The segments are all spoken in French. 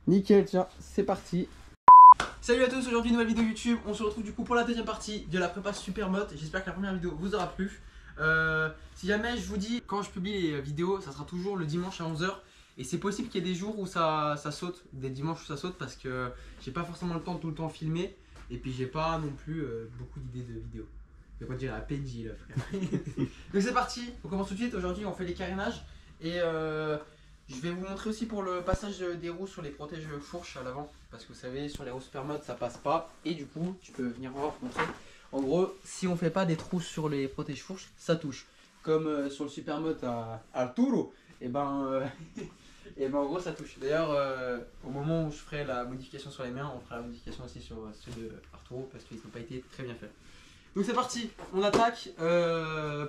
Nickel, tiens, c'est parti. Salut à tous, aujourd'hui nouvelle vidéo YouTube. On se retrouve du coup pour la deuxième partie de la prépa Supermote. J'espère que la première vidéo vous aura plu. Si jamais je vous dis, quand je publie les vidéos, ça sera toujours le dimanche à 11 h. Et c'est possible qu'il y ait des jours où ça saute, des dimanches où ça saute, parce que j'ai pas forcément le temps de tout le temps filmer. Et puis j'ai pas non plus beaucoup d'idées de vidéos. Je vais pas dire la PNJ là, frère. Donc c'est parti, on commence tout de suite. Aujourd'hui on fait les carénages. Et je vais vous montrer aussi pour le passage des roues sur les protèges fourches à l'avant. Parce que vous savez, sur les roues Supermote ça passe pas. Et du coup, tu peux venir voir, montrer. En gros, si on fait pas des trous sur les protèges fourches, ça touche. Comme sur le Supermote à Arturo, et ben, et ben en gros ça touche. D'ailleurs, au moment où je ferai la modification sur les miens, on fera la modification aussi sur ceux de Arturo parce qu'ils n'ont pas été très bien faits. Donc c'est parti, on attaque.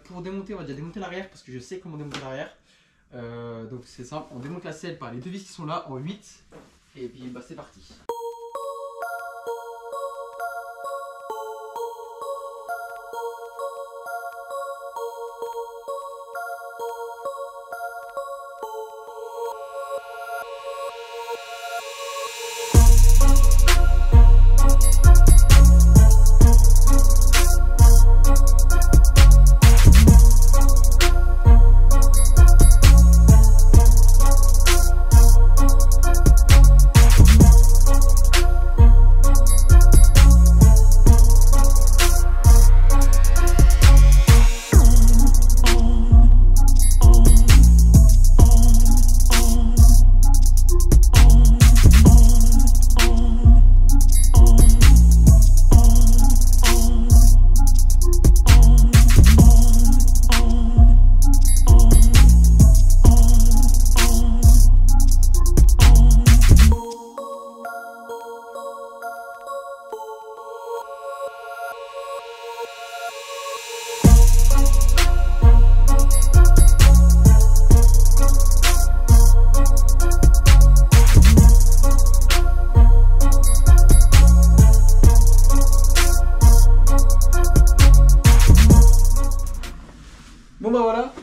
Pour démonter, on va déjà démonter l'arrière parce que je sais comment démonter l'arrière. Donc c'est simple, on démonte la selle par les deux vis qui sont là en 8 et puis bah c'est parti. Bon bah voilà,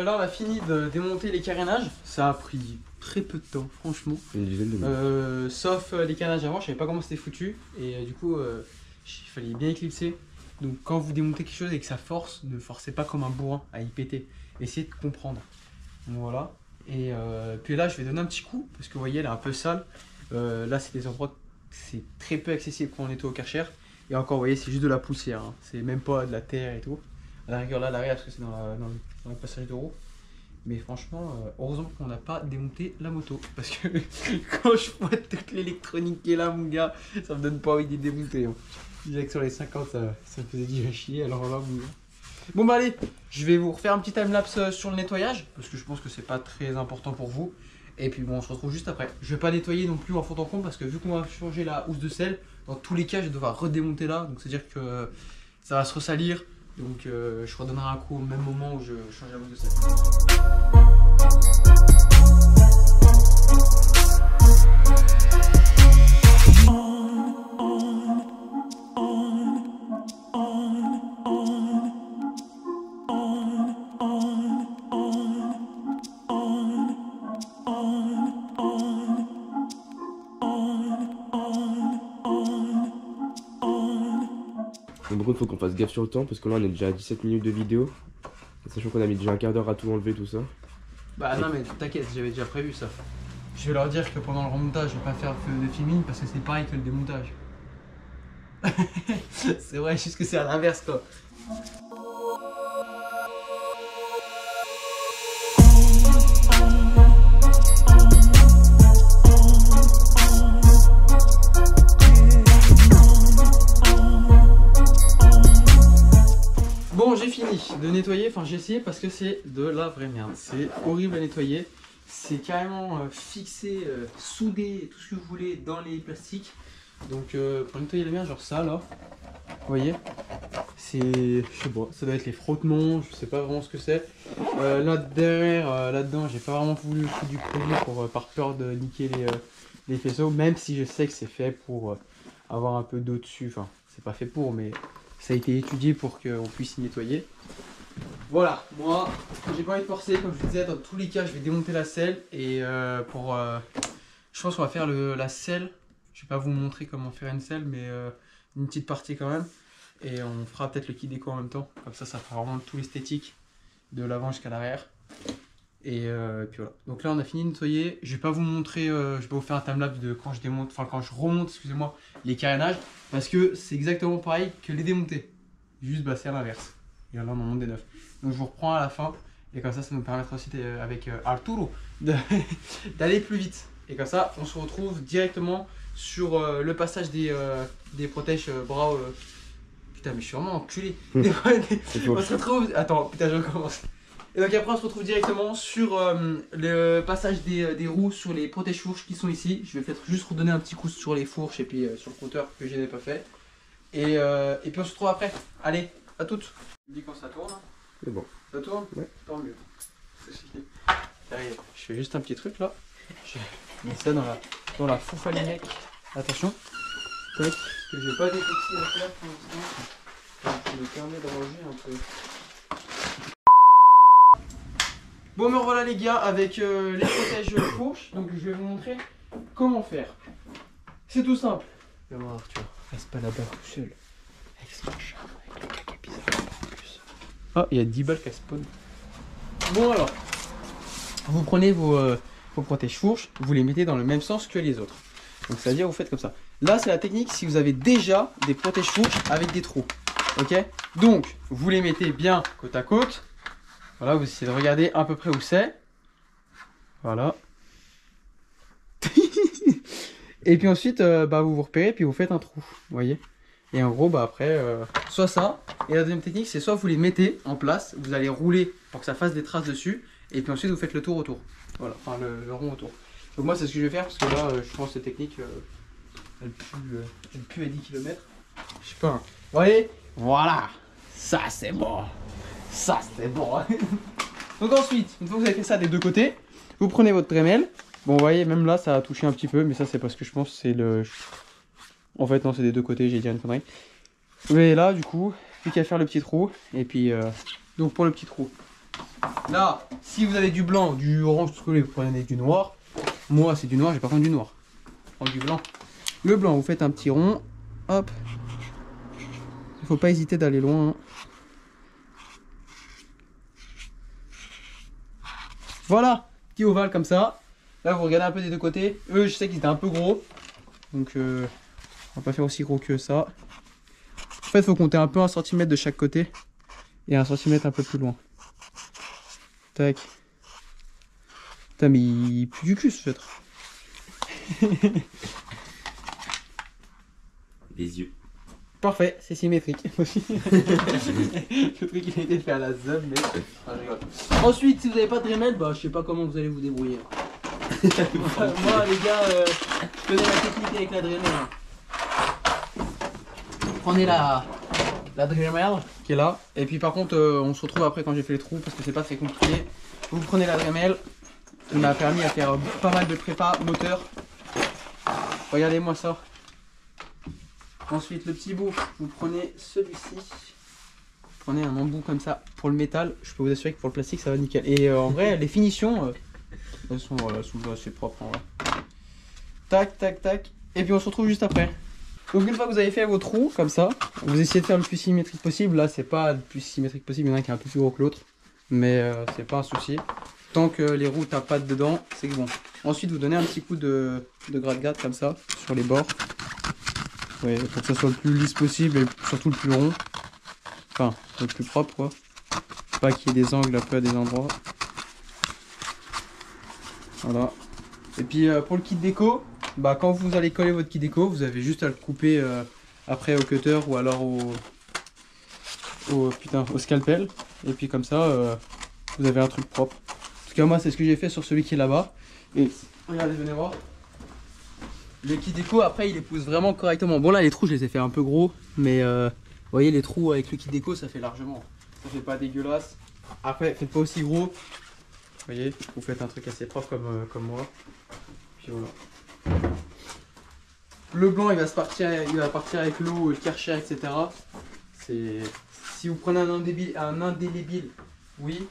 là on a fini de démonter les carénages, ça a pris très peu de temps franchement, Une dizaine de minutes. sauf les carénages avant, je savais pas comment c'était foutu et du coup il fallait bien éclipser. Donc quand vous démontez quelque chose et que ça force, ne forcez pas comme un bourrin à y péter, essayez de comprendre. Donc voilà, et puis là je vais donner un petit coup parce que vous voyez elle est un peu sale, là c'est des endroits, c'est très peu accessible quand on nettoie au Karcher et encore vous voyez c'est juste de la poussière, hein. C'est même pas de la terre et tout. À la rigueur là l'arrière parce que c'est dans le passage de roue. Mais franchement, heureusement qu'on n'a pas démonté la moto. Parce que quand je vois toute l'électronique qui est là mon gars, ça me donne pas envie d'y démonter, hein. Je disais que sur les 50 ça me faisait déjà chier, alors là mon gars. Bon bah allez, je vais vous refaire un petit timelapse sur le nettoyage. Parce que je pense que c'est pas très important pour vous. Et puis bon on se retrouve juste après. Je vais pas nettoyer non plus en fond en comble parce que vu qu'on va changer la housse de selle, dans tous les cas je vais devoir redémonter là. Donc c'est à dire que ça va se ressalir. Donc je redonnerai un coup au même moment où je change la housse de selle. Donc par contre, faut qu'on fasse gaffe sur le temps parce que là on est déjà à 17 minutes de vidéo. Sachant qu'on a mis déjà un quart d'heure à tout enlever, tout ça. Bah non mais t'inquiète, j'avais déjà prévu ça. Je vais leur dire que pendant le remontage, je vais pas faire de filming parce que c'est pareil que le démontage. C'est vrai, juste que c'est à l'inverse quoi. Bon, j'ai fini de nettoyer, enfin j'ai essayé parce que c'est de la vraie merde. C'est horrible à nettoyer. C'est carrément fixé, soudé, tout ce que vous voulez dans les plastiques. Donc pour nettoyer les miens, genre ça là, vous voyez, c'est, je sais pas, ça doit être les frottements, je sais pas vraiment ce que c'est. Là derrière, là-dedans, j'ai pas vraiment voulu foutre du produit pour, par peur de niquer les faisceaux, même si je sais que c'est fait pour avoir un peu d'eau dessus. Enfin, c'est pas fait pour, mais ça a été étudié pour qu'on puisse y nettoyer. Voilà, moi j'ai pas envie de forcer, comme je vous disais, dans tous les cas je vais démonter la selle et pour Je pense qu'on va faire la selle. Je vais pas vous montrer comment faire une selle, mais une petite partie quand même. Et on fera peut-être le kit déco en même temps. Comme ça fera vraiment tout l'esthétique de l'avant jusqu'à l'arrière. Et puis voilà. Donc là, on a fini de nettoyer. Je vais pas vous montrer, je vais pas vous faire un timelapse de quand je démonte, enfin quand je remonte, excusez-moi, les carénages. Parce que c'est exactement pareil que les démonter. Juste, bah, c'est à l'inverse. Et là, on en monte des neufs. Donc je vous reprends à la fin. Et comme ça nous permettra aussi avec Arturo d'aller plus vite. Et comme ça, on se retrouve directement sur le passage des protèges bras. Putain, mais je suis vraiment enculé. On se retrouve. Attends, putain, je recommence. Et donc après, on se retrouve directement sur le passage des roues sur les protège-fourches qui sont ici. Je vais peut-être juste redonner un petit coup sur les fourches et puis sur le compteur que je n'ai pas fait. Et puis on se retrouve après. Allez, à toutes. Je dis quand ça tourne. C'est bon. Ça tourne? Ouais. Tant mieux. Allez, je fais juste un petit truc là. Je mets ça dans la fourfalinec. Attention. Tac. Parce que j'ai pas d'époxy à faire pour l'instant. Ça me permet de ranger un peu. Bon, me revoilà les gars avec les protèges fourches. Donc je vais vous montrer comment faire. C'est tout simple. Viens voir Arthur. Reste pas là-bas tout seul. Avec ce machin, avec le caca bizarre en plus. Ah, il y a 10 balles qui spawn. Bon alors, vous prenez vos protèges fourches, vous les mettez dans le même sens que les autres. Donc c'est à dire vous faites comme ça. Là c'est la technique si vous avez déjà des protèges fourches avec des trous. Ok. Donc vous les mettez bien côte à côte. Voilà, vous essayez de regarder à peu près où c'est. Voilà. Et puis ensuite vous vous repérez puis vous faites un trou. Vous voyez. Et en gros bah après soit ça. Et la deuxième technique c'est soit vous les mettez en place, vous allez rouler pour que ça fasse des traces dessus. Et puis ensuite vous faites le tour autour. Voilà, enfin le rond autour. Donc moi c'est ce que je vais faire parce que là je pense que cette technique elle pue à 10 km. Je sais pas. Hein. Vous voyez. Voilà. Ça c'est bon. Ça c'est bon. Donc ensuite, une fois que vous avez fait ça des deux côtés, vous prenez votre Dremel. Bon vous voyez même là ça a touché un petit peu. Mais ça c'est parce que je pense que c'est le... En fait non c'est des deux côtés, j'ai dit une connerie. Vous voyez là du coup, plus qu'à faire le petit trou. Et puis donc pour le petit trou. Là, si vous avez du blanc, du orange, tout ce que vous prenez du noir. Moi c'est du noir, j'ai pas prendre du noir. Je prends du blanc. Le blanc, vous faites un petit rond. Hop. Il faut pas hésiter d'aller loin. Hein. Voilà, petit ovale comme ça. Là vous regardez un peu des deux côtés. Eux je sais qu'ils étaient un peu gros. Donc on va pas faire aussi gros que ça. En fait il faut compter un peu 1 cm de chaque côté. Et 1 cm un peu plus loin. Tac. Putain mais il pue du cul ce feutre. Les yeux. Parfait, c'est symétrique. Le truc il a été fait à la zone mais... Ah, je rigole. Ensuite si vous n'avez pas de Dremel, bah je sais pas comment vous allez vous débrouiller. Moi les gars, je connais la technique avec la Dremel. Prenez la Dremel qui est là. Et puis par contre on se retrouve après quand j'ai fait les trous parce que c'est pas très compliqué. Vous prenez la Dremel. Il m'a permis à faire pas mal de prépa moteur. Regardez-moi ça. Ensuite le petit bout, vous prenez celui-ci. Vous prenez un embout comme ça pour le métal. Je peux vous assurer que pour le plastique ça va nickel. Et en vrai les finitions elles sont assez propres en vrai. Tac tac tac. Et puis on se retrouve juste après. Donc une fois que vous avez fait vos trous comme ça, vous essayez de faire le plus symétrique possible. Là c'est pas le plus symétrique possible, il y en a un qui est un peu plus gros que l'autre. Mais c'est pas un souci. Tant que les roues tapent pas dedans, c'est bon. Ensuite vous donnez un petit coup de gratte-gratte comme ça sur les bords. Ouais, pour que ça soit le plus lisse possible et surtout le plus rond. Enfin, le plus propre quoi. Pas qu'il y ait des angles un peu à des endroits. Voilà. Et puis pour le kit déco, bah quand vous allez coller votre kit déco, vous avez juste à le couper après au cutter ou alors au scalpel. Et puis comme ça, vous avez un truc propre. En tout cas moi c'est ce que j'ai fait sur celui qui est là-bas. Et regardez, venez voir. Le kit déco après il les pousse vraiment correctement. Bon là les trous je les ai fait un peu gros. Mais vous voyez les trous avec le kit déco ça fait largement. Ça fait pas dégueulasse. Après faites pas aussi gros. Vous voyez, vous faites un truc assez propre comme moi. Puis voilà. Le blanc il va partir avec l'eau, le karcher, etc. Si vous prenez un indélébile, oui.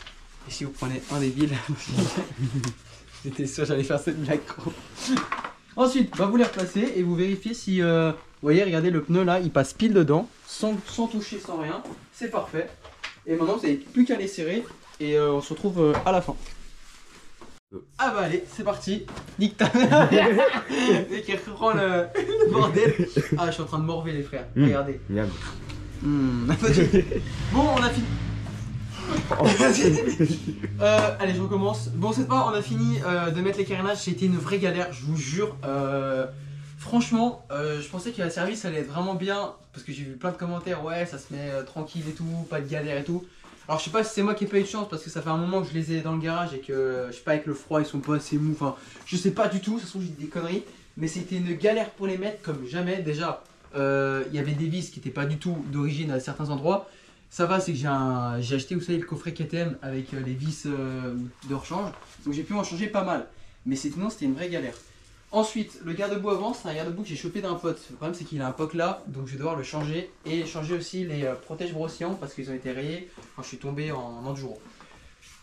Et si vous prenez un débile, j'étais sûr j'allais faire cette blague gros. Ensuite, vous les replacer et vous vérifiez si, vous voyez, regardez le pneu là, il passe pile dedans, sans toucher, sans rien. C'est parfait. Et maintenant, vous n'avez plus qu'à les serrer et on se retrouve à la fin. Ah bah allez, c'est parti. Nique ta mère. Et qui reprend le bordel. Ah, je suis en train de morver les frères. Regardez. Miam. Bon, on a fini. Allez, je recommence. Bon, cette fois, on a fini de mettre les carénages. C'était une vraie galère, je vous jure. Franchement, je pensais que la service allait être vraiment bien. Parce que j'ai vu plein de commentaires. Ouais, ça se met tranquille et tout, pas de galère et tout. Alors, je sais pas si c'est moi qui ai pas eu de chance parce que ça fait un moment que je les ai dans le garage et que je sais pas, avec le froid, ils sont pas assez mous. Enfin, je sais pas du tout. Ça se trouve, j'ai dit des conneries. Mais c'était une galère pour les mettre comme jamais. Déjà, il y avait des vis qui n'étaient pas du tout d'origine à certains endroits. Ça va, c'est que j'ai acheté, vous savez, le coffret KTM avec les vis de rechange. Donc j'ai pu en changer pas mal. Mais sinon, c'était une vraie galère. Ensuite, le garde-boue avant, c'est un garde-boue que j'ai chopé d'un pote. Le problème, c'est qu'il a un POC là, donc je vais devoir le changer. Et changer aussi les protèges brossillants parce qu'ils ont été rayés quand je suis tombé en enduro.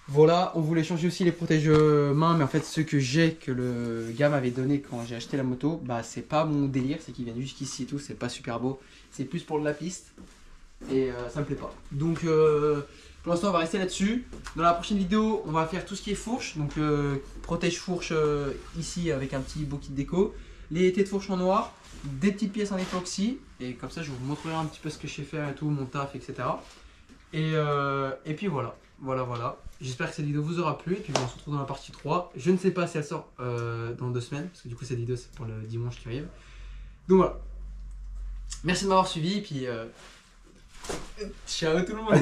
Voilà, on voulait changer aussi les protèges mains, mais en fait, ceux que j'ai, que le gars m'avait donné quand j'ai acheté la moto, bah c'est pas mon délire, c'est qu'ils viennent jusqu'ici et tout, c'est pas super beau. C'est plus pour de la piste. Et ça me plaît pas. Donc pour l'instant on va rester là-dessus. Dans la prochaine vidéo on va faire tout ce qui est fourche. Donc protège fourche ici avec un petit beau kit déco. Les têtes de fourche en noir. Des petites pièces en époxy. Et comme ça je vous montrerai un petit peu ce que je sais faire et tout, mon taf, etc. Et puis voilà. Voilà. J'espère que cette vidéo vous aura plu. Et puis on se retrouve dans la partie 3. Je ne sais pas si elle sort dans 2 semaines. Parce que du coup cette vidéo c'est pour le dimanche qui arrive. Donc voilà. Merci de m'avoir suivi. Et puis ciao tout le monde.